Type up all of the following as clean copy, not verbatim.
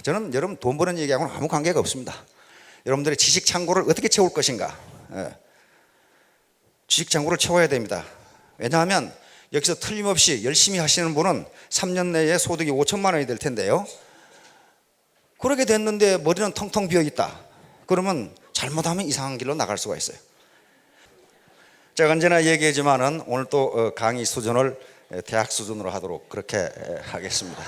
저는 여러분 돈 버는 얘기하고는 아무 관계가 없습니다. 여러분들의 지식 창고를 어떻게 채울 것인가. 지식 창고를 채워야 됩니다. 왜냐하면 여기서 틀림없이 열심히 하시는 분은 3년 내에 소득이 5천만 원이 될 텐데요, 그렇게 됐는데 머리는 텅텅 비어 있다. 그러면 잘못하면 이상한 길로 나갈 수가 있어요. 제가 언제나 얘기하지만은 오늘 또 강의 수준을 대학 수준으로 하도록 그렇게 하겠습니다.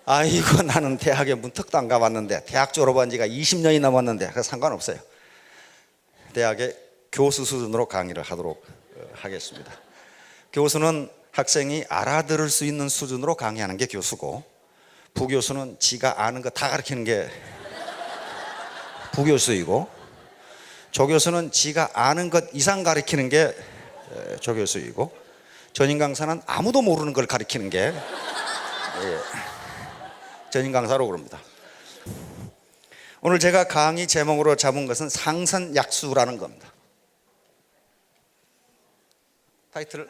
아이고, 나는 대학에 문턱도 안 가봤는데, 대학 졸업한 지가 20년이 넘었는데 그 상관없어요. 대학의 교수 수준으로 강의를 하도록 하겠습니다. 교수는 학생이 알아들을 수 있는 수준으로 강의하는 게 교수고, 부교수는 지가 아는 거 다 가르치는 게 부교수이고, 조교수는 지가 아는 것 이상 가르치는 게 조교수이고, 전임 강사는 아무도 모르는 걸 가르치는 게 전임 강사로 그럽니다. 오늘 제가 강의 제목으로 잡은 것은 상선약수라는 겁니다. 타이틀을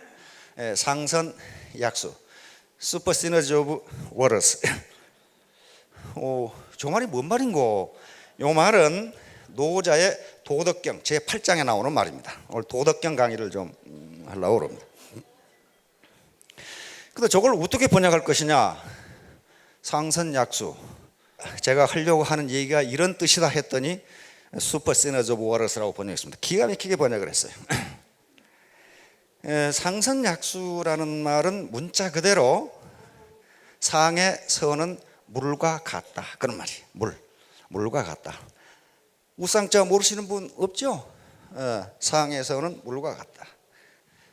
상선약수, 슈퍼 시너지 오브 워러스. 저 말이 뭔 말인고? 이 말은 노자의 도덕경 제8장에 나오는 말입니다. 오늘 도덕경 강의를 좀 하려고 합니다. 근데 저걸 어떻게 번역할 것이냐? 상선약수, 제가 하려고 하는 얘기가 이런 뜻이다 했더니 슈퍼 시너지 오브 워러스라고 번역했습니다. 기가 막히게 번역을 했어요. 상선약수라는 말은 문자 그대로 상의 선은 물과 같다, 그런 말이에요. 물과 같다. 우상자 모르시는 분 없죠? 상의 선은 물과 같다.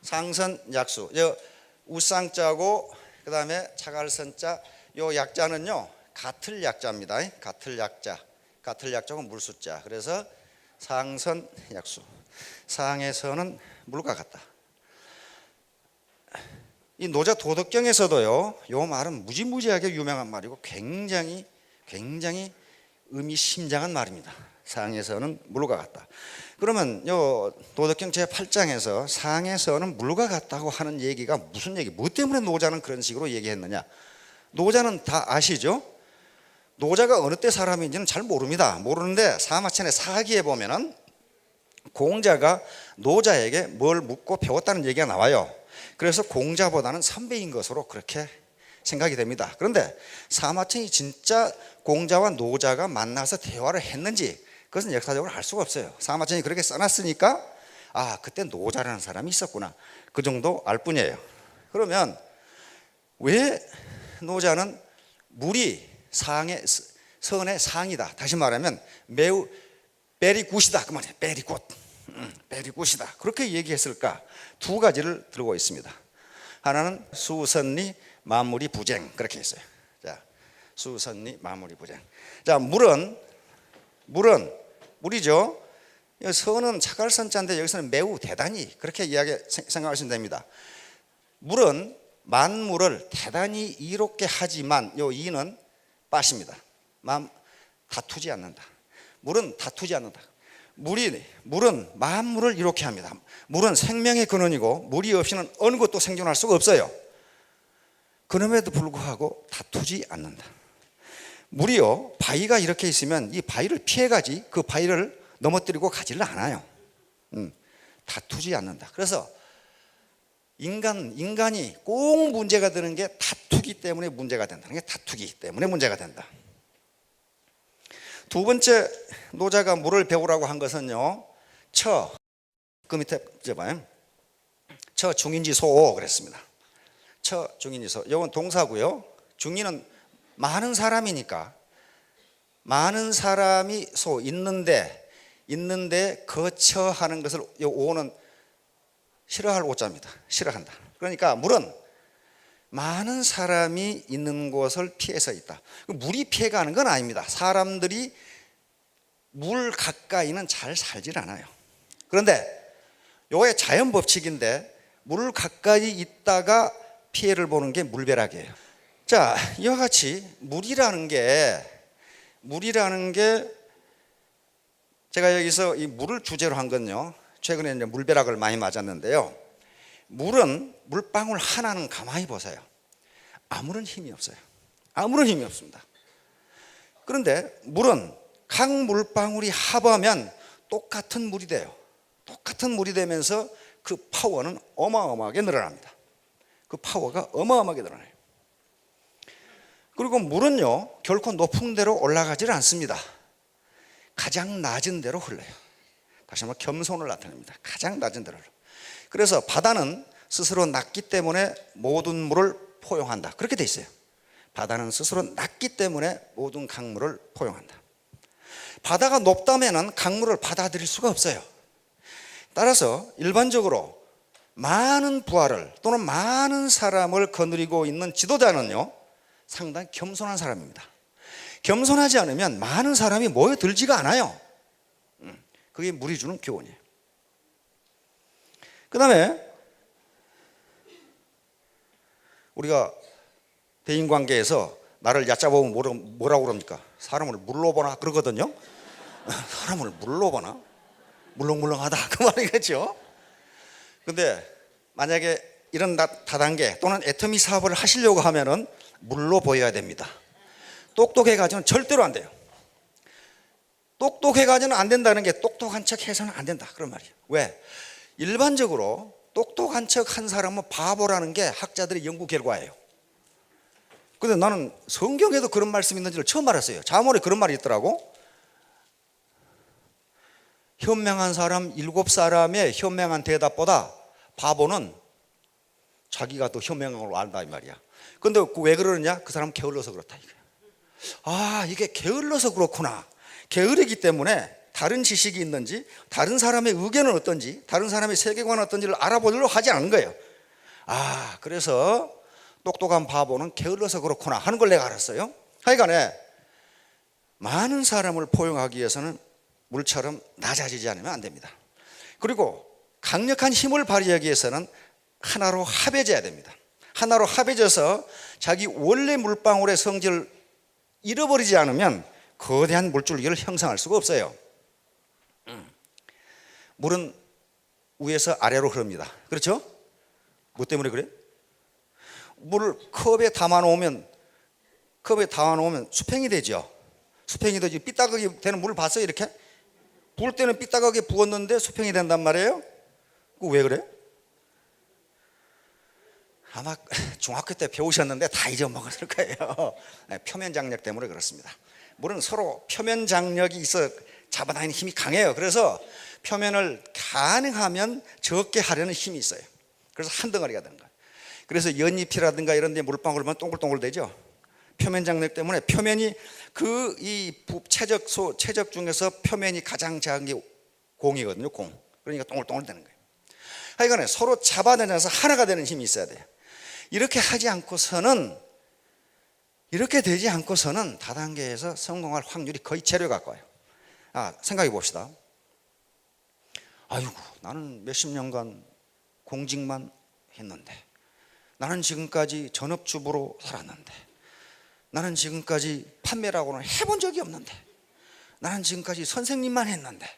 상선약수, 우상자고 그 다음에 차갈선자, 요 약자는요 같을 약자입니다. 같을 약자고 물수자. 그래서 상선약수, 상의 선은 물과 같다. 이 노자 도덕경에서도요, 요 말은 무지무지하게 유명한 말이고 굉장히 의미심장한 말입니다. 상의 선은 물과 같다. 그러면 요 도덕경 제8장에서 상의 선은 물과 같다고 하는 얘기가 무슨 얘기? 뭐 때문에 노자는 그런 식으로 얘기했느냐? 노자는 다 아시죠? 노자가 어느 때 사람인지는 잘 모릅니다. 모르는데 사마천의 사기에 보면은 공자가 노자에게 뭘 묻고 배웠다는 얘기가 나와요. 그래서 공자보다는 선배인 것으로 그렇게 생각이 됩니다. 그런데 사마천이 진짜 공자와 노자가 만나서 대화를 했는지 그것은 역사적으로 알 수가 없어요. 사마천이 그렇게 써놨으니까 그때 노자라는 사람이 있었구나, 그 정도 알 뿐이에요. 그러면 왜 노자는 물이 상의 선의 상이다, 다시 말하면 매우 베리 굿이다, 그 말이에요. 베리 굿, 베리 굿이다, 그렇게 얘기했을까? 두 가지를 들고 있습니다. 하나는 수선리 마무리 부쟁, 그렇게 있어요. 자, 수선리 마무리 부쟁. 자, 물이죠. 선은 차갈선자인데 여기서는 매우 대단히, 그렇게 생각하시면 됩니다. 물은 만물을 대단히 이롭게 하지만, 요 이는 빠십니다. 다투지 않는다. 물은 다투지 않는다. 물은 만물을 이롭게 합니다. 물은 생명의 근원이고 물이 없이는 어느 것도 생존할 수가 없어요. 그럼에도 불구하고 다투지 않는다. 물이요, 바위가 이렇게 있으면 이 바위를 피해가지 그 바위를 넘어뜨리고 가지를 않아요. 다투지 않는다. 그래서 인간이 꼭 문제가 되는 게 다투기 때문에 문제가 된다는 게, 다투기 때문에 문제가 된다. 두 번째 노자가 물을 배우라고 한 것은요, 그 밑에 봐요. 처 중인지소 그랬습니다. 처 중인지소, 이건 동사고요. 중인은 많은 사람이니까, 많은 사람이 있는데 거처하는 것을, 요 오는 싫어할 오자입니다. 싫어한다. 그러니까 물은 많은 사람이 있는 곳을 피해서 있다. 물이 피해가는 건 아닙니다. 사람들이 물 가까이는 잘 살질 않아요. 그런데 요게 자연 법칙인데, 물 가까이 있다가 피해를 보는 게 물벼락이에요. 자, 이와 같이 물이라는 게 제가 여기서 이 물을 주제로 한 건요, 최근에 이제 물벼락을 많이 맞았는데요, 물은 물방울 하나는 가만히 보세요. 아무런 힘이 없어요. 아무런 힘이 없습니다. 그런데 물은 각 물방울이 합하면 똑같은 물이 돼요. 똑같은 물이 되면서 그 파워는 어마어마하게 늘어납니다. 그 파워가 어마어마하게 늘어나요. 그리고 물은요, 결코 높은 데로 올라가질 않습니다. 가장 낮은 데로 흘러요. 다시 한번 겸손을 나타냅니다. 가장 낮은 데로. 그래서 바다는 스스로 낮기 때문에 모든 물을 포용한다. 그렇게 돼 있어요. 바다는 스스로 낮기 때문에 모든 강물을 포용한다. 바다가 높다면 강물을 받아들일 수가 없어요. 따라서 일반적으로 많은 부하를 또는 많은 사람을 거느리고 있는 지도자는요, 상당히 겸손한 사람입니다. 겸손하지 않으면 많은 사람이 모여들지가 않아요. 그게 물이 주는 교훈이에요. 그 다음에 우리가 대인관계에서 나를 얕잡아보면 뭐라고 그럽니까? 사람을 물로 보나 그러거든요. 사람을 물로 보나? 물렁물렁하다 그 말이겠죠. 근데 만약에 이런 다단계 또는 애터미 사업을 하시려고 하면은 물로 보여야 됩니다. 똑똑해가지고는 절대로 안 돼요. 똑똑해가지고는 안 된다는 게 똑똑한 척 해서는 안 된다 그런 말이에요. 왜? 일반적으로 똑똑한 척 한 사람은 바보라는 게 학자들의 연구 결과예요. 근데 나는 성경에도 그런 말씀이 있는지를 처음 알았어요. 자문에 그런 말이 있더라고. 현명한 사람 7사람의 현명한 대답보다 바보는 자기가 더 현명한 걸 안다 이 말이야. 근데 왜 그러느냐? 그 사람 게을러서 그렇다 이거야. 아, 이게 게을러서 그렇구나. 게으르기 때문에 다른 지식이 있는지, 다른 사람의 의견은 어떤지, 다른 사람의 세계관은 어떤지를 알아보려고 하지 않은 거예요. 아, 그래서 똑똑한 바보는 게을러서 그렇구나 하는 걸 내가 알았어요. 하여간에 많은 사람을 포용하기 위해서는 물처럼 낮아지지 않으면 안 됩니다. 그리고 강력한 힘을 발휘하기 위해서는 하나로 합해져야 됩니다. 하나로 합해져서 자기 원래 물방울의 성질을 잃어버리지 않으면 거대한 물줄기를 형성할 수가 없어요. 물은 위에서 아래로 흐릅니다. 그렇죠? 뭐 때문에 그래? 물을 컵에 담아놓으면 수팽이 되죠. 수팽이 되지. 삐딱하게 되는 물을 봤어요? 이렇게? 부을 때는 삐딱하게 부었는데 수팽이 된단 말이에요. 그거 왜 그래? 아마 중학교 때 배우셨는데 다 잊어먹었을 거예요. 표면 장력 때문에 그렇습니다. 물은 서로 표면 장력이 있어 잡아당기는 힘이 강해요. 그래서 표면을 가능하면 적게 하려는 힘이 있어요. 그래서 한 덩어리가 되는 거예요. 그래서 연잎이라든가 이런 데 물방울 보면 동글동글 되죠. 표면 장력 때문에 표면이 최적 중에서 표면이 가장 작은 게 공이거든요. 공. 그러니까 동글동글 되는 거예요. 하여간에 서로 잡아내면서 하나가 되는 힘이 있어야 돼요. 이렇게 되지 않고서는 다단계에서 성공할 확률이 거의 제로에 가까워요. 생각해 봅시다. 아이고, 나는 몇십 년간 공직만 했는데, 나는 지금까지 전업주부로 살았는데, 나는 지금까지 판매라고는 해본 적이 없는데, 나는 지금까지 선생님만 했는데,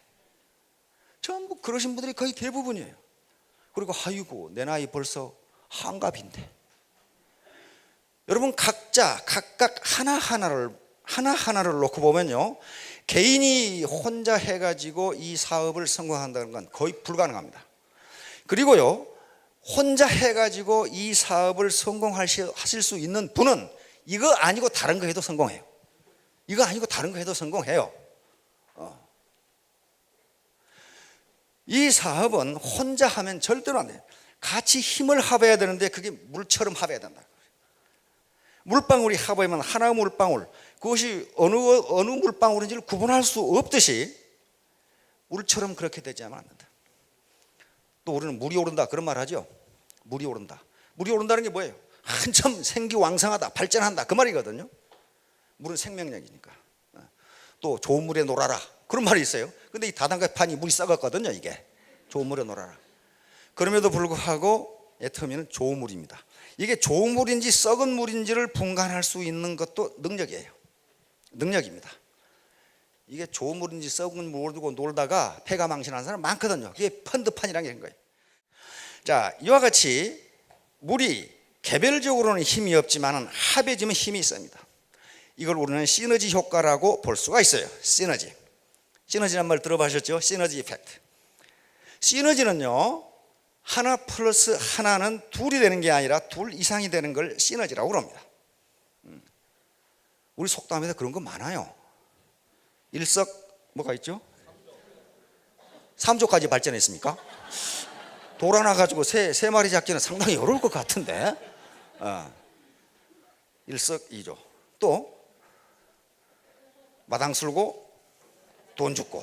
전부 그러신 분들이 거의 대부분이에요. 그리고 아이고, 내 나이 벌써 한갑인데. 여러분 각각 하나하나를 놓고 보면요, 개인이 혼자 해가지고 이 사업을 성공한다는 건 거의 불가능합니다. 그리고요, 혼자 해가지고 이 사업을 성공하실 수 있는 분은 이거 아니고 다른 거 해도 성공해요. 이거 아니고 다른 거 해도 성공해요. 이 사업은 혼자 하면 절대로 안 돼요. 같이 힘을 합해야 되는데 그게 물처럼 합해야 된다. 물방울이 합하면 하나의 물방울, 그것이 어느 물방울인지를 구분할 수 없듯이 물처럼 그렇게 되지 않으면 안 된다. 또 우리는 물이 오른다 그런 말 하죠. 물이 오른다. 물이 오른다는 게 뭐예요? 한참 생기왕성하다, 발전한다 그 말이거든요. 물은 생명력이니까. 또 좋은 물에 놀아라 그런 말이 있어요. 근데 이 다단계판이 물이 썩었거든요. 이게 좋은 물에 놀아라. 그럼에도 불구하고 애터미는 좋은 물입니다. 이게 좋은 물인지 썩은 물인지를 분간할 수 있는 것도 능력이에요. 능력입니다. 이게 좋은 물인지 썩은 물을 두고 놀다가 폐가 망신하는 사람 많거든요. 그게 펀드판이라는 게 거예요. 자, 이와 같이 물이 개별적으로는 힘이 없지만 합해지면 힘이 있습니다. 이걸 우리는 시너지 효과라고 볼 수가 있어요. 시너지란 말 들어보셨죠? 시너지 이펙트. 시너지는요, 하나 플러스 하나는 둘이 되는 게 아니라 둘 이상이 되는 걸 시너지라고 그럽니다. 우리 속담에서 그런 거 많아요. 일석 뭐가 있죠? 삼조까지 발전했습니까? 돌 하나 가지고 세 마리 잡기는 상당히 어려울 것 같은데. 일석이조. 또 마당 쓸고 돈 줍고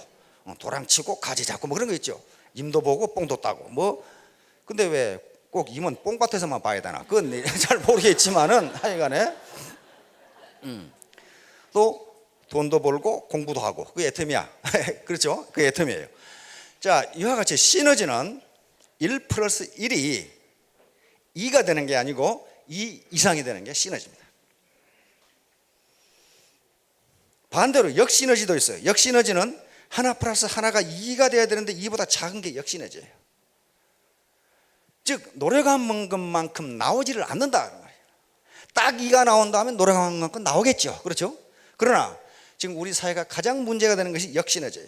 도랑 치고 가지 잡고 뭐 그런 거 있죠. 임도 보고 뽕도 따고 뭐. 근데 왜 꼭 임은 뽕밭에서만 봐야 되나? 그건 잘 모르겠지만은 하여간에 또 돈도 벌고 공부도 하고 그게 애텀이야. 그렇죠? 그게 애텀이에요. 자, 이와 같이 시너지는 1 플러스 1이 2가 되는 게 아니고 2 이상이 되는 게 시너지입니다. 반대로 역시너지도 있어요. 역시너지는 하나 플러스 하나가 2가 돼야 되는데 2보다 작은 게 역시너지예요. 즉 노력한 것만큼 나오지를 않는다. 딱 2가 나온다면 노력한 만큼 나오겠죠. 그렇죠? 그러나 지금 우리 사회가 가장 문제가 되는 것이 역시너지예요.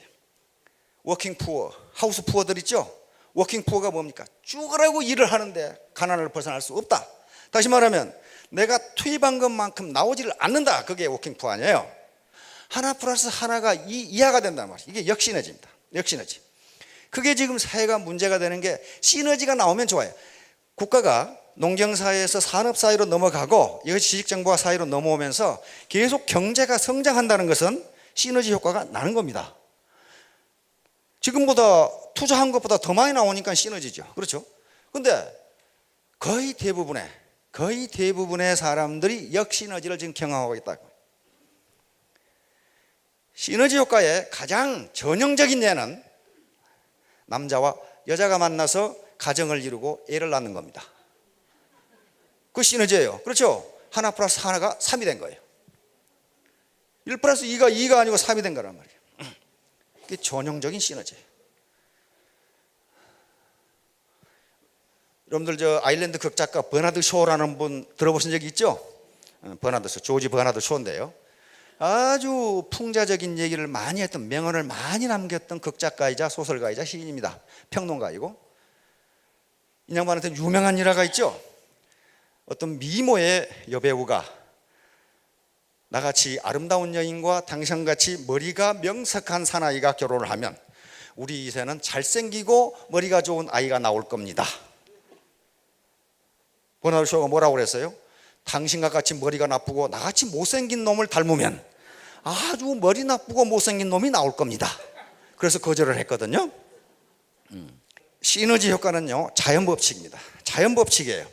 워킹 푸어, 하우스 푸어들 있죠? 워킹 푸어가 뭡니까? 죽으라고 일을 하는데 가난을 벗어날 수 없다. 다시 말하면 내가 투입한 것만큼 나오지를 않는다. 그게 워킹 푸어 아니에요. 하나 플러스 하나가 2 이하가 된단 말이에요. 이게 역시너지입니다. 역시너지. 그게 지금 사회가 문제가 되는 게 시너지가 나오면 좋아요. 국가가 농경사회에서 산업사회로 넘어가고 이것이 지식정보화 사회로 넘어오면서 계속 경제가 성장한다는 것은 시너지 효과가 나는 겁니다. 지금보다 투자한 것보다 더 많이 나오니까 시너지죠. 그렇죠? 근데 거의 대부분의 사람들이 역시너지를 지금 경험하고 있다. 시너지 효과의 가장 전형적인 예는 남자와 여자가 만나서 가정을 이루고 애를 낳는 겁니다. 그 시너지예요. 그렇죠? 하나 플러스 하나가 3이 된 거예요. 1 플러스 2가 아니고 3이 된 거란 말이에요. 이게 전형적인 시너지예요. 여러분들 저 아일랜드 극작가 버나드 쇼라는 분 들어보신 적이 있죠? 버나드 쇼, 조지 버나드 쇼인데요. 아주 풍자적인 얘기를 많이 했던, 명언을 많이 남겼던 극작가이자 소설가이자 시인입니다. 평론가이고. 이 양반한테 유명한 일화가 있죠. 어떤 미모의 여배우가 나같이 아름다운 여인과 당신같이 머리가 명석한 사나이가 결혼을 하면 우리 이세는 잘생기고 머리가 좋은 아이가 나올 겁니다. 버나드 쇼가 뭐라고 그랬어요? 당신과 같이 머리가 나쁘고 나같이 못생긴 놈을 닮으면 아주 머리 나쁘고 못생긴 놈이 나올 겁니다. 그래서 거절을 했거든요. 시너지 효과는요, 자연법칙입니다. 자연법칙이에요.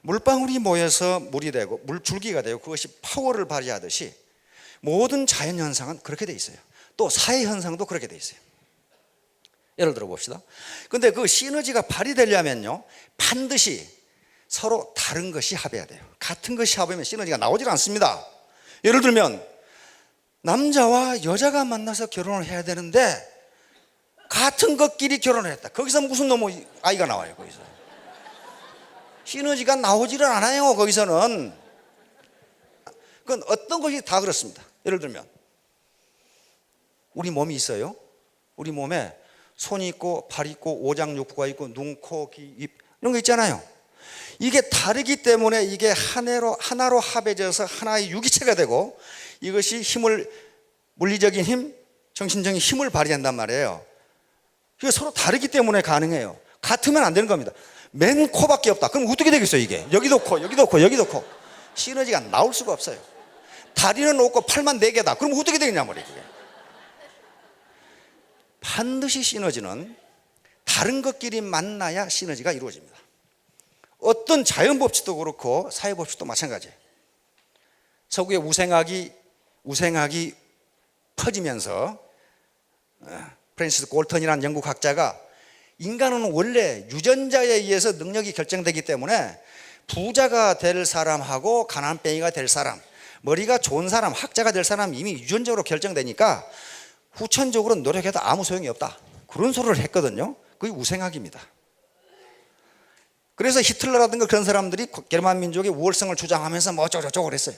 물방울이 모여서 물이 되고 물줄기가 되고 그것이 파워를 발휘하듯이 모든 자연현상은 그렇게 돼 있어요. 또 사회현상도 그렇게 돼 있어요. 예를 들어 봅시다. 근데 그 시너지가 발휘되려면요, 반드시 서로 다른 것이 합해야 돼요. 같은 것이 합하면 시너지가 나오질 않습니다. 예를 들면 남자와 여자가 만나서 결혼을 해야 되는데 같은 것끼리 결혼을 했다. 거기서 무슨 놈의 아이가 나와요. 거기서 시너지가 나오지를 않아요. 거기서는. 그건 어떤 것이 다 그렇습니다. 예를 들면 우리 몸이 있어요. 우리 몸에 손이 있고 팔이 있고 오장육부가 있고 눈, 코, 귀, 입 이런 거 있잖아요. 이게 다르기 때문에 이게 하나로 합해져서 하나의 유기체가 되고 이것이 힘을, 물리적인 힘, 정신적인 힘을 발휘한단 말이에요. 이게 서로 다르기 때문에 가능해요. 같으면 안 되는 겁니다. 맨 코밖에 없다. 그럼 어떻게 되겠어요 이게? 여기도 코, 여기도 코, 여기도 코. 시너지가 나올 수가 없어요. 다리는 없고 팔만 4개다. 그럼 어떻게 되겠냐 말이에요. 반드시 시너지는 다른 것끼리 만나야 시너지가 이루어집니다. 어떤 자연법칙도 그렇고 사회법칙도 마찬가지예요. 서구의 우생학이 퍼지면서 프랜시스 콜턴이라는 영국 학자가 인간은 원래 유전자에 의해서 능력이 결정되기 때문에 부자가 될 사람하고 가난뱅이가 될 사람, 머리가 좋은 사람, 학자가 될 사람이 이미 유전적으로 결정되니까 후천적으로 노력해도 아무 소용이 없다. 그런 소리를 했거든요. 그게 우생학입니다. 그래서 히틀러라든가 그런 사람들이 게르만 민족의 우월성을 주장하면서 뭐 어쩌고저쩌고 그랬어요.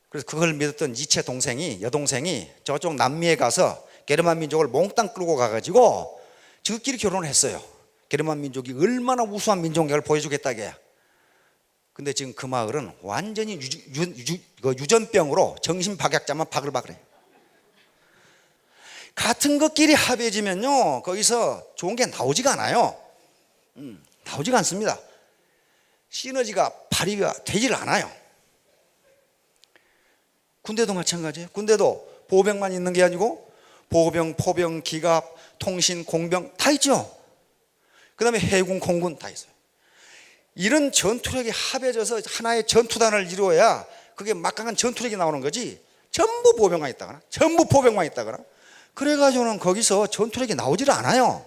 그래서 그걸 믿었던 니체 동생이, 여동생이 저쪽 남미에 가서 게르만 민족을 몽땅 끌고 가가지고 저끼리 결혼을 했어요. 게르만 민족이 얼마나 우수한 민족력을 보여주겠다게. 근데 지금 그 마을은 완전히 유전병으로 정신박약자만 바글바글해요. 같은 것끼리 합해지면요, 거기서 좋은 게 나오지가 않아요. 나오지가 않습니다. 시너지가 발휘가 되질 않아요. 군대도 마찬가지예요. 군대도 보병만 있는 게 아니고 보병, 포병, 기갑, 통신, 공병 다 있죠. 그 다음에 해군, 공군 다 있어요. 이런 전투력이 합해져서 하나의 전투단을 이루어야 그게 막강한 전투력이 나오는 거지, 전부 보병만 있다거나 전부 포병만 있다거나 그래가지고는 거기서 전투력이 나오질 않아요.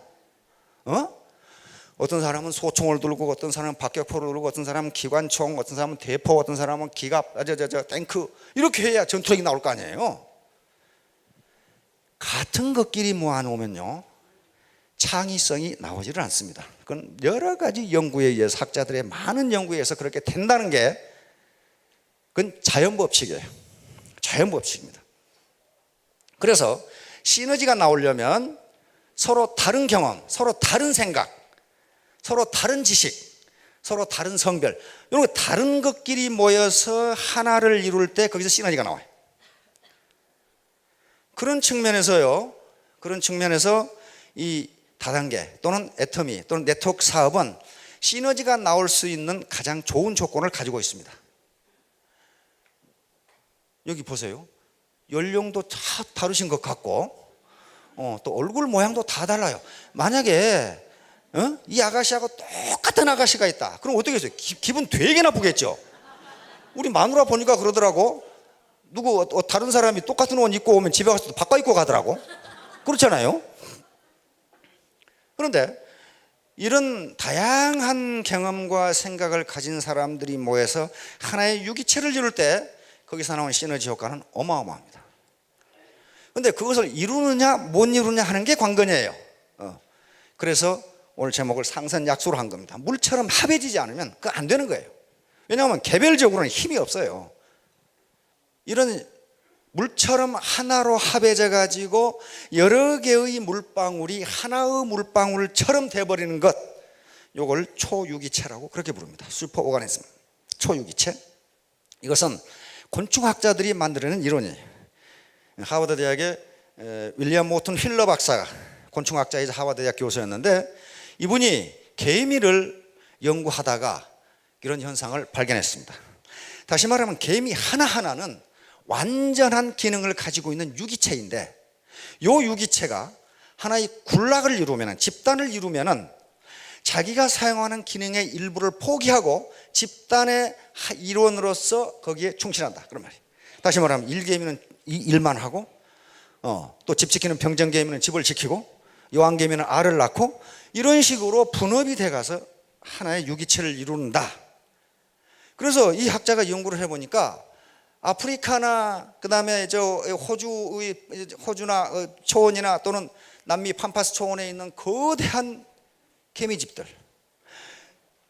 어떤 사람은 소총을 들고, 어떤 사람은 박격포를 들고, 어떤 사람은 기관총, 어떤 사람은 대포, 어떤 사람은 기갑, 탱크, 이렇게 해야 전투력이 나올 거 아니에요. 같은 것끼리 모아놓으면요, 창의성이 나오지를 않습니다. 그건 여러 가지 연구에 의해서, 학자들의 많은 연구에 의해서 그렇게 된다는 게, 그건 자연법칙이에요. 자연법칙입니다. 그래서 시너지가 나오려면 서로 다른 경험, 서로 다른 생각, 서로 다른 지식, 서로 다른 성별, 이런 거 다른 것끼리 모여서 하나를 이룰 때 거기서 시너지가 나와요. 그런 측면에서요, 그런 측면에서 이 다단계 또는 애터미 또는 네트워크 사업은 시너지가 나올 수 있는 가장 좋은 조건을 가지고 있습니다. 여기 보세요. 연령도 다 다르신 것 같고, 또 얼굴 모양도 다 달라요. 만약에 이 아가씨하고 똑같은 아가씨가 있다, 그럼 어떻게 했어요? 기분 되게 나쁘겠죠. 우리 마누라 보니까 그러더라고. 누구 다른 사람이 똑같은 옷 입고 오면 집에 가서 바꿔 입고 가더라고. 그렇잖아요. 그런데 이런 다양한 경험과 생각을 가진 사람들이 모여서 하나의 유기체를 이룰 때 거기서 나오는 시너지 효과는 어마어마합니다. 그런데 그것을 이루느냐 못 이루느냐 하는 게 관건이에요. 그래서 오늘 제목을 상선약수로 한 겁니다. 물처럼 합해지지 않으면 그거 안 되는 거예요. 왜냐하면 개별적으로는 힘이 없어요. 이런 물처럼 하나로 합해져 가지고 여러 개의 물방울이 하나의 물방울처럼 돼버리는 것, 요걸 초유기체라고 그렇게 부릅니다. 슈퍼 오가니즘, 초유기체. 이것은 곤충학자들이 만들어낸 이론이에요. 하버드 대학의 윌리엄 모튼 휠러 박사가 곤충학자이자 하버드 대학 교수였는데, 이분이 개미를 연구하다가 이런 현상을 발견했습니다. 다시 말하면 개미 하나하나는 완전한 기능을 가지고 있는 유기체인데, 이 유기체가 하나의 군락을 이루면, 집단을 이루면 자기가 사용하는 기능의 일부를 포기하고 집단의 일원으로서 거기에 충실한다, 그런 말이에요. 다시 말하면 일개미는 이 일만 하고, 또 집 지키는 병정개미는 집을 지키고, 여왕개미는 알을 낳고, 이런 식으로 분업이 돼가서 하나의 유기체를 이룬다. 그래서 이 학자가 연구를 해보니까 아프리카나 그다음에 호주나 초원이나 또는 남미 팜파스 초원에 있는 거대한 개미집들,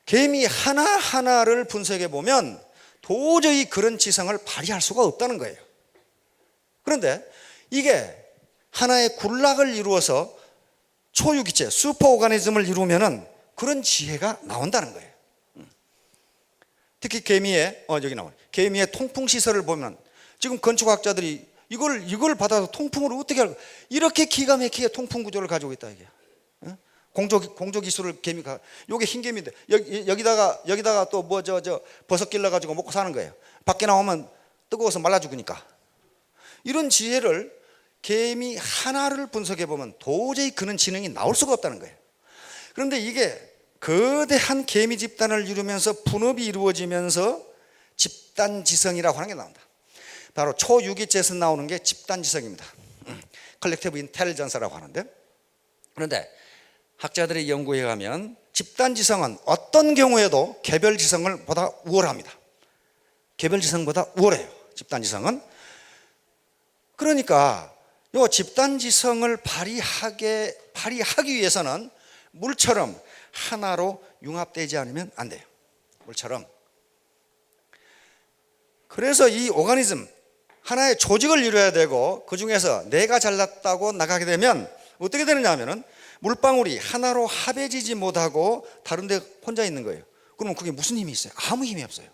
개미 하나하나를 분석해 보면 도저히 그런 지성을 발휘할 수가 없다는 거예요. 그런데 이게 하나의 군락을 이루어서 초유기체, 슈퍼오가니즘을 이루면은 그런 지혜가 나온다는 거예요. 특히 개미의 여기 나와요. 개미의 통풍 시설을 보면 지금 건축학자들이 이걸 받아서 통풍을 어떻게 할까? 이렇게 기가 막히게 통풍 구조를 가지고 있다 이게. 공조 기술을 개미가, 요게 흰 개미인데 여기다가 또 버섯 길러 가지고 먹고 사는 거예요. 밖에 나오면 뜨거워서 말라 죽으니까. 이런 지혜를 개미 하나를 분석해 보면 도저히 그런 지능이 나올 수가 없다는 거예요. 그런데 이게 거대한 개미 집단을 이루면서 분업이 이루어지면서 집단지성이라고 하는 게 나온다. 바로 초유기체에서 나오는 게 집단지성입니다. 컬렉티브 인텔리전스라고 하는데, 그런데 학자들의 연구에 의하면 집단지성은 어떤 경우에도 개별지성을 보다 우월합니다. 개별지성보다 우월해요, 집단지성은. 그러니까 이 집단지성을 발휘하기 위해서는 물처럼 하나로 융합되지 않으면 안 돼요. 물처럼. 그래서 이 오가니즘, 하나의 조직을 이루어야 되고 그 중에서 내가 잘났다고 나가게 되면 어떻게 되느냐 하면은 물방울이 하나로 합해지지 못하고 다른 데 혼자 있는 거예요. 그러면 그게 무슨 힘이 있어요? 아무 힘이 없어요.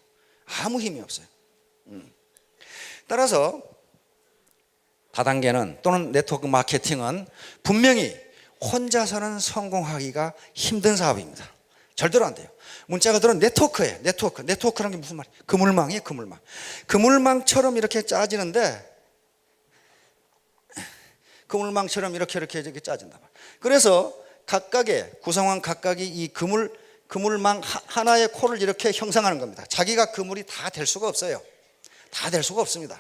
아무 힘이 없어요. 따라서 다단계는 또는 네트워크 마케팅은 분명히 혼자서는 성공하기가 힘든 사업입니다. 절대로 안 돼요. 문자가 들은 네트워크예요. 네트워크라는 게 무슨 말이에요? 그물망이에요. 그물망처럼 이렇게 짜지는데 그물망처럼 이렇게 짜진다. 그래서 각각의 구성원 각각이 이 그물망 하나의 코를 이렇게 형성하는 겁니다. 자기가 그물이 다 될 수가 없어요. 다 될 수가 없습니다.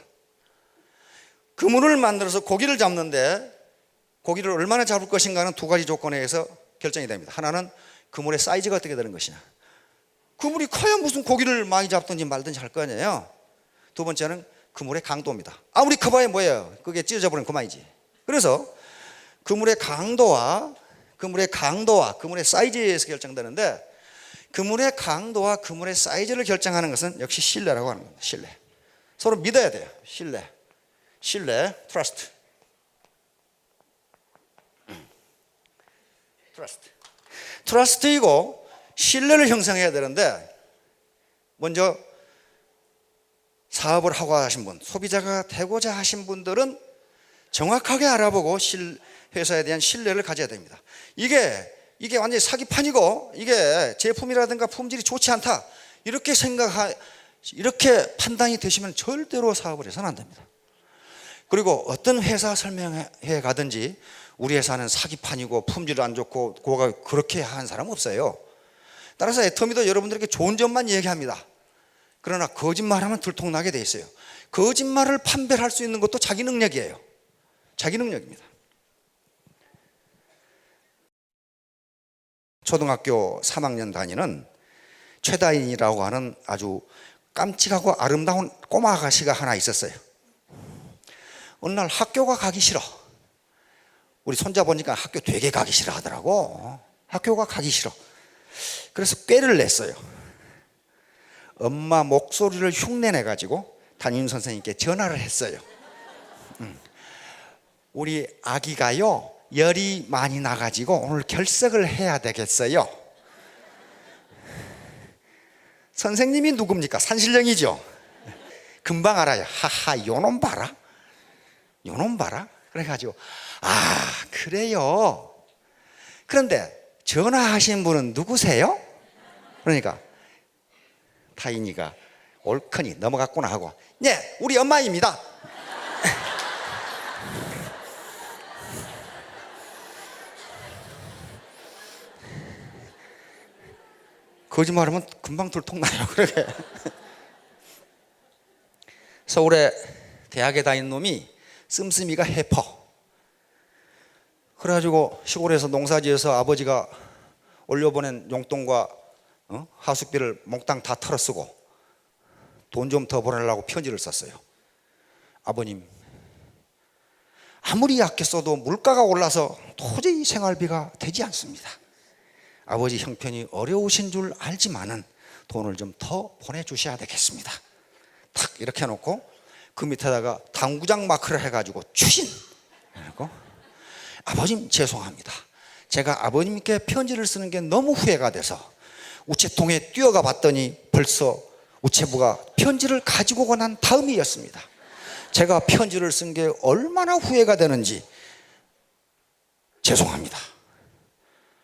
그물을 만들어서 고기를 잡는데 고기를 얼마나 잡을 것인가는 두 가지 조건에 의해서 결정이 됩니다. 하나는 그물의 사이즈가 어떻게 되는 것이냐. 그물이 커야 무슨 고기를 많이 잡든지 말든지 할 거 아니에요. 두 번째는 그물의 강도입니다. 아무리 커봐야 뭐예요? 그게 찢어져 버리면 그만이지. 그래서 그물의 강도와 그물의 사이즈에서 결정되는데 그물의 강도와 그물의 사이즈를 결정하는 것은 역시 신뢰라고 하는 겁니다. 신뢰. 서로 믿어야 돼요. 신뢰, 트러스트. 트러스트이고 신뢰를 형성해야 되는데 먼저 사업을 하고 하신 분, 소비자가 되고자 하신 분들은 정확하게 알아보고 회사에 대한 신뢰를 가져야 됩니다. 이게 완전히 사기판이고 이게 제품이라든가 품질이 좋지 않다 이렇게 판단이 되시면 절대로 사업을 해서는 안 됩니다. 그리고 어떤 회사 설명회 가든지 우리 회사는 사기판이고 품질 안 좋고 그렇게 한 사람 없어요. 따라서 애터미도 여러분들에게 좋은 점만 얘기합니다. 그러나 거짓말하면 들통나게 돼 있어요. 거짓말을 판별할 수 있는 것도 자기 능력이에요. 자기 능력입니다. 초등학교 3학년 다니는 최다인이라고 하는 아주 깜찍하고 아름다운 꼬마 아가씨가 하나 있었어요. 어느 날 학교가 가기 싫어. 우리 손자 보니까 학교 되게 가기 싫어 하더라고. 학교가 가기 싫어. 그래서 꾀를 냈어요. 엄마 목소리를 흉내내가지고 담임 선생님께 전화를 했어요. 우리 아기가요 열이 많이 나가지고 오늘 결석을 해야 되겠어요. 선생님이 누굽니까? 산신령이죠. 금방 알아요. 하하, 요놈 봐라. 그래가지고 그래요. 그런데 전화하신 분은 누구세요? 그러니까 타인이가 옳거니 넘어갔구나 하고 네, 우리 엄마입니다. 거짓말하면 금방 들통나요. 그러게. 서울에 대학에 다니는 놈이 씀씀이가 해퍼. 그래가지고 시골에서 농사지어서 아버지가 올려보낸 용돈과 하숙비를 몽땅 다 털어쓰고 돈 좀 더 보내려고 편지를 썼어요. 아버님, 아무리 아껴 써도 물가가 올라서 도저히 생활비가 되지 않습니다. 아버지 형편이 어려우신 줄 알지만은 돈을 좀 더 보내주셔야 되겠습니다. 탁 이렇게 해놓고 그 밑에다가 당구장 마크를 해가지고 추신. 그리고 아버님 죄송합니다. 제가 아버님께 편지를 쓰는 게 너무 후회가 돼서 우체통에 뛰어가 봤더니 벌써 우체부가 편지를 가지고 난 다음이었습니다. 제가 편지를 쓴 게 얼마나 후회가 되는지 죄송합니다.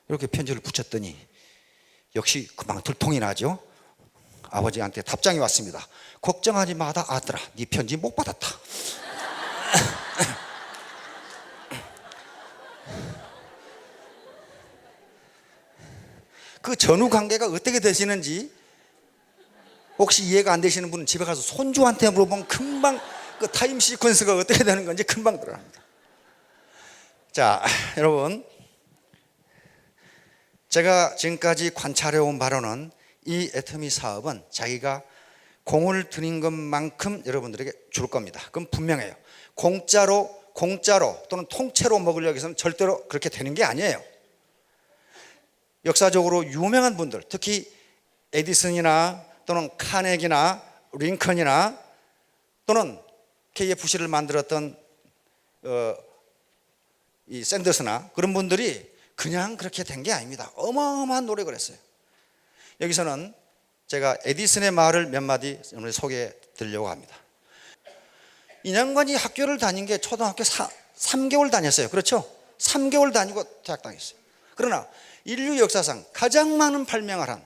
이렇게 편지를 붙였더니 역시 금방 들통이 나죠. 아버지한테 답장이 왔습니다. 걱정하지 마다 아들아, 네 편지 못 받았다. 그 전후 관계가 어떻게 되시는지 혹시 이해가 안 되시는 분은 집에 가서 손주한테 물어보면 금방 그 타임 시퀀스가 어떻게 되는 건지 금방 들어갑니다. 자, 여러분, 제가 지금까지 관찰해온 바로는 이 애터미 사업은 자기가 공을 들인 것만큼 여러분들에게 줄 겁니다. 그건 분명해요. 공짜로 또는 통째로 먹으려고 해서는 절대로 그렇게 되는 게 아니에요. 역사적으로 유명한 분들, 특히 에디슨이나 또는 카네기나 링컨이나 또는 KFC를 만들었던 이 샌더스나 그런 분들이 그냥 그렇게 된 게 아닙니다. 어마어마한 노력을 했어요. 여기서는 제가 에디슨의 말을 몇 마디 오늘 소개해 드리려고 합니다. 이 양반이 학교를 다닌 게 초등학교 3개월 다녔어요. 그렇죠? 3개월 다니고 대학 다녔어요. 그러나 인류 역사상 가장 많은 발명을 한,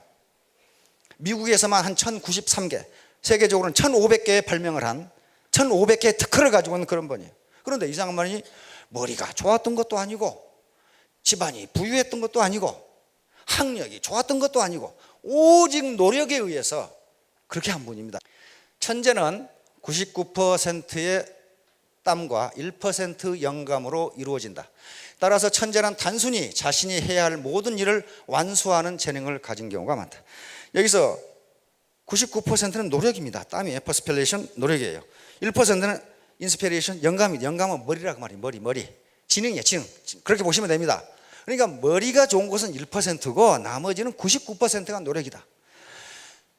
미국에서만 한 1093개, 세계적으로는 1500개의 발명을 한 1500개의 특허를 가지고 있는 그런 분이에요. 그런데 이 양반이 머리가 좋았던 것도 아니고 집안이 부유했던 것도 아니고 학력이 좋았던 것도 아니고 오직 노력에 의해서 그렇게 한 분입니다. 천재는 99%의 땀과 1% 영감으로 이루어진다. 따라서 천재는 단순히 자신이 해야 할 모든 일을 완수하는 재능을 가진 경우가 많다. 여기서 99%는 노력입니다. 땀이 퍼스필레이션 노력이에요. 1%는 인스피레이션 영감이에요. 영감은 머리라고 말이에요. 머리. 지능이에요. 지능. 그렇게 보시면 됩니다. 그러니까 머리가 좋은 것은 1%고 나머지는 99%가 노력이다.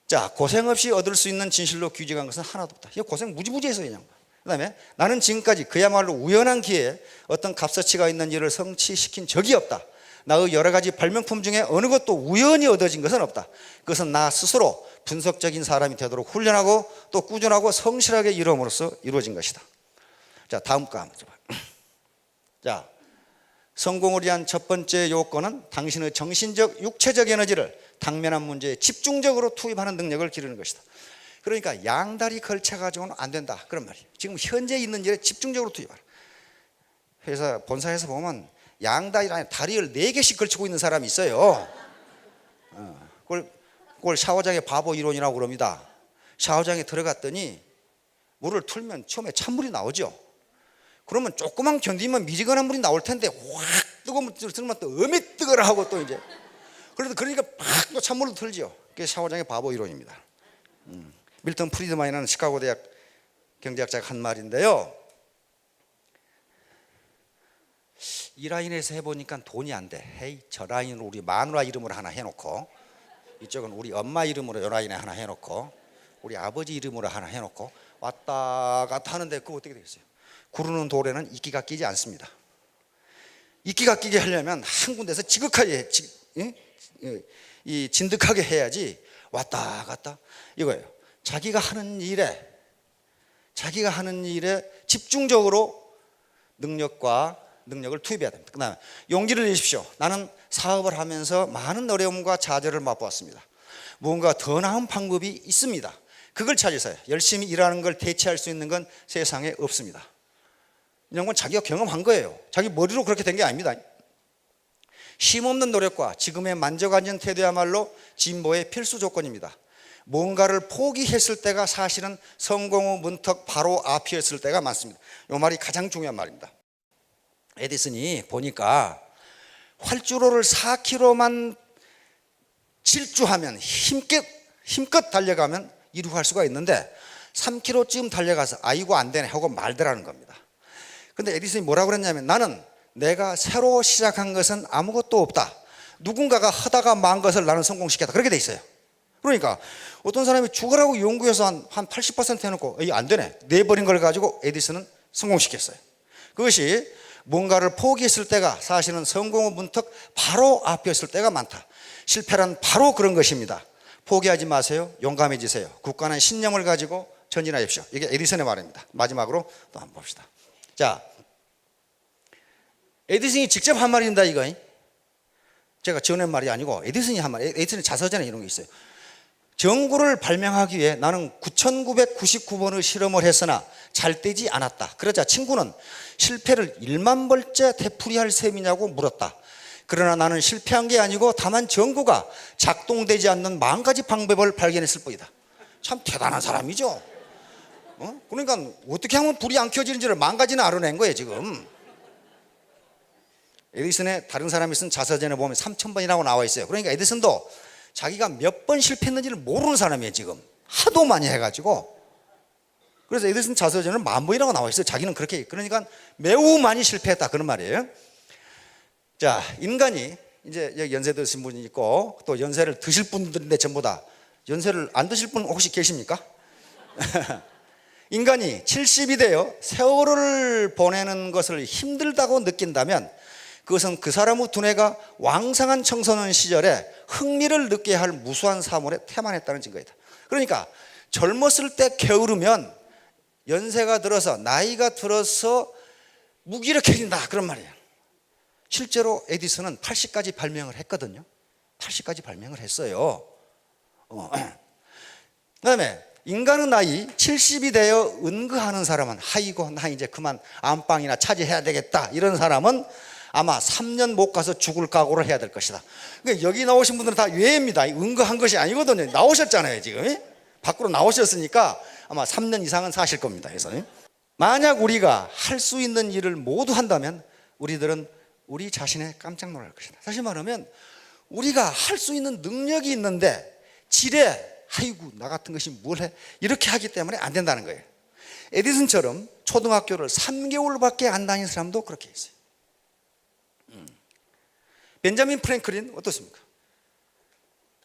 자, 고생 없이 얻을 수 있는 진실로 규정한 것은 하나도 없다. 이거 고생 무지무지 해서 그냥. 그 다음에 나는 지금까지 그야말로 우연한 기회에 어떤 값어치가 있는 일을 성취시킨 적이 없다. 나의 여러 가지 발명품 중에 어느 것도 우연히 얻어진 것은 없다. 그것은 나 스스로 분석적인 사람이 되도록 훈련하고 또 꾸준하고 성실하게 이루음으로써 이루어진 것이다. 자, 다음 거 한번 봐. 자, 성공을 위한 첫 번째 요건은 당신의 정신적, 육체적 에너지를 당면한 문제에 집중적으로 투입하는 능력을 기르는 것이다. 그러니까 양다리 걸쳐가지고는 안 된다 그런 말이에요. 지금 현재 있는 일에 집중적으로 투입하라. 회사 본사에서 보면 양다리 아니 다리를 4개씩 걸치고 있는 사람이 있어요. 그걸 샤워장의 바보 이론이라고 그럽니다. 샤워장에 들어갔더니 물을 틀면 처음에 찬물이 나오죠. 그러면 조금만 견디면 미지근한 물이 나올 텐데 확 뜨거운 물 들면 또 어미 뜨거라 하고 또 이제 그러니까 팍 또 찬물로 틀죠. 그게 샤워장의 바보 이론입니다. 밀턴 프리드만이라는 시카고 대학 경제학자가 한 말인데요. 이 라인에서 해보니까 돈이 안 돼. 헤이, 저 라인으로 우리 마누라 이름으로 하나 해놓고 이쪽은 우리 엄마 이름으로 이 라인에 하나 해놓고 우리 아버지 이름으로 하나 해놓고 왔다 갔다 하는데 그거 어떻게 되겠어요? 구르는 돌에는 이끼가 끼지 않습니다. 이끼가 끼게 하려면 한 군데서 지극하게 진득하게 해야지 왔다 갔다 이거예요. 자기가 하는 일에 집중적으로 능력을 투입해야 됩니다. 그다음에 용기를 내십시오. 나는 사업을 하면서 많은 어려움과 좌절을 맛보았습니다. 무언가 더 나은 방법이 있습니다. 그걸 찾으세요. 열심히 일하는 걸 대체할 수 있는 건 세상에 없습니다. 이런 건 자기가 경험한 거예요. 자기 머리로 그렇게 된 게 아닙니다. 쉼없는 노력과 지금의 만족하는 태도야말로 진보의 필수 조건입니다. 뭔가를 포기했을 때가 사실은 성공의 문턱 바로 앞이었을 때가 많습니다. 이 말이 가장 중요한 말입니다. 에디슨이 보니까 활주로를 4km만 질주하면 힘껏 달려가면 이루할 수가 있는데 3km쯤 달려가서 아이고 안 되네 하고 말더라는 겁니다. 근데 에디슨이 뭐라고 그랬냐면 나는 내가 새로 시작한 것은 아무것도 없다. 누군가가 하다가 만 것을 나는 성공시켰다. 그렇게 돼 있어요. 그러니까 어떤 사람이 죽으라고 연구해서 한 80% 해놓고 이게 안 되네 내버린 걸 가지고 에디슨은 성공시켰어요. 그것이 뭔가를 포기했을 때가 사실은 성공의 문턱 바로 앞이었을 때가 많다. 실패란 바로 그런 것입니다. 포기하지 마세요. 용감해지세요. 굳건한 신념을 가지고 전진하십시오. 이게 에디슨의 말입니다. 마지막으로 또 한번 봅시다. 자, 에디슨이 직접 한 말입니다. 이거 제가 지어낸 말이 아니고 에디슨이 한 말. 에디슨의 자서전에 이런 게 있어요. 전구를 발명하기 위해 나는 9999번의 실험을 했으나 잘 되지 않았다. 그러자 친구는 실패를 1만 벌째 되풀이할 셈이냐고 물었다. 그러나 나는 실패한 게 아니고 다만 전구가 작동되지 않는 10,000가지 방법을 발견했을 뿐이다. 참 대단한 사람이죠. 그러니까 어떻게 하면 불이 안 켜지는지를 10,000가지는 알아낸 거예요 지금. 에디슨의 다른 사람이 쓴 자서전에 보면 3,000번이라고 나와 있어요. 그러니까 에디슨도 자기가 몇 번 실패했는지를 모르는 사람이에요 지금. 하도 많이 해가지고. 그래서 에디슨 자서전은 10,000번이라고 나와 있어요. 자기는 그렇게. 그러니까 매우 많이 실패했다 그런 말이에요. 자, 인간이 이제 여기 연세 드신 분이 있고 또 연세를 드실 분들인데 전부 다 연세를 안 드실 분 혹시 계십니까? 인간이 70이 되어 세월을 보내는 것을 힘들다고 느낀다면 그것은 그 사람의 두뇌가 왕성한 청소년 시절에 흥미를 느끼게 할 무수한 사물에 태만했다는 증거이다. 그러니까 젊었을 때 게으르면 연세가 들어서 나이가 들어서 무기력해진다 그런 말이에요. 실제로 에디슨은 80까지 발명을 했거든요. 80까지 발명을 했어요. 그다음에 인간의 나이 70이 되어 은거하는 사람은 아이고 나 이제 그만 안방이나 차지해야 되겠다 이런 사람은 아마 3년 못 가서 죽을 각오를 해야 될 것이다. 그러니까 여기 나오신 분들은 다 외입니다. 은거한 것이 아니거든요. 나오셨잖아요 지금. 밖으로 나오셨으니까 아마 3년 이상은 사실 겁니다. 그래서 만약 우리가 할 수 있는 일을 모두 한다면 우리들은 우리 자신에 깜짝 놀랄 것이다. 다시 말하면 우리가 할 수 있는 능력이 있는데 지레 아이고 나 같은 것이 뭘 해 이렇게 하기 때문에 안 된다는 거예요. 에디슨처럼 초등학교를 3개월밖에 안 다닌 사람도 그렇게 있어요. 벤자민 프랭클린 어떻습니까?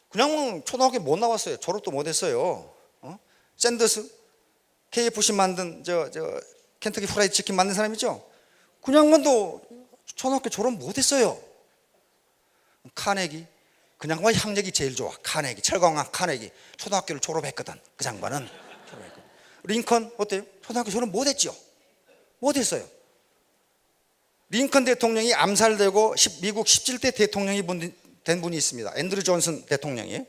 그냥 초등학교 못 나왔어요. 졸업도 못 했어요. 샌더스 KFC 만든 저 켄터키 프라이드 치킨 만든 사람 있죠? 그냥만도 초등학교 졸업 못 했어요. 카네기 그냥만 학력이 제일 좋아. 카네기 철강왕 카네기 초등학교를 졸업했거든. 그 장관은 졸업했거든. 링컨 어때요? 초등학교 졸업 못 했죠? 못 했어요. 링컨 대통령이 암살되고 미국 17대 대통령이 된 분이 있습니다. 앤드류 존슨 대통령이.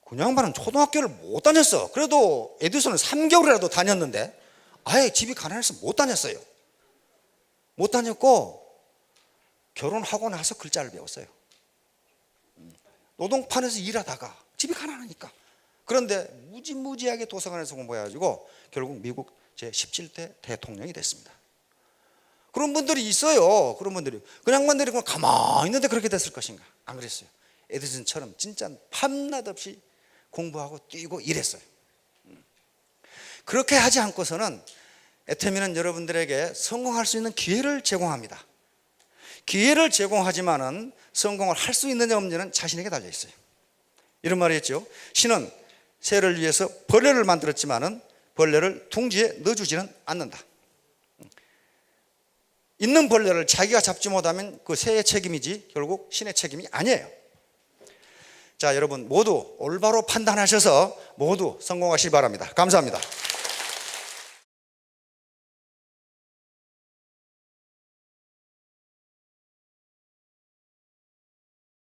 그 양반은 초등학교를 못 다녔어. 그래도 에디슨은 3개월이라도 다녔는데 아예 집이 가난해서 못 다녔어요. 못 다녔고 결혼하고 나서 글자를 배웠어요. 노동판에서 일하다가 집이 가난하니까. 그런데 무지무지하게 도서관에서 공부해가지고 결국 미국 제17대 대통령이 됐습니다. 그런 분들이 있어요. 그런 분들이. 그 양반들이 그냥 가만히 있는데 그렇게 됐을 것인가? 안 그랬어요. 에디슨처럼 진짜 밤낮 없이 공부하고 뛰고 일했어요. 그렇게 하지 않고서는 애터미는 여러분들에게 성공할 수 있는 기회를 제공합니다. 기회를 제공하지만은 성공을 할 수 있느냐 없느냐는 자신에게 달려 있어요. 이런 말이 있죠. 신은 새를 위해서 벌레를 만들었지만은 벌레를 둥지에 넣어주지는 않는다. 있는 벌레를 자기가 잡지 못하면 그 새의 책임이지 결국 신의 책임이 아니에요. 자, 여러분 모두 올바로 판단하셔서 모두 성공하시기 바랍니다. 감사합니다.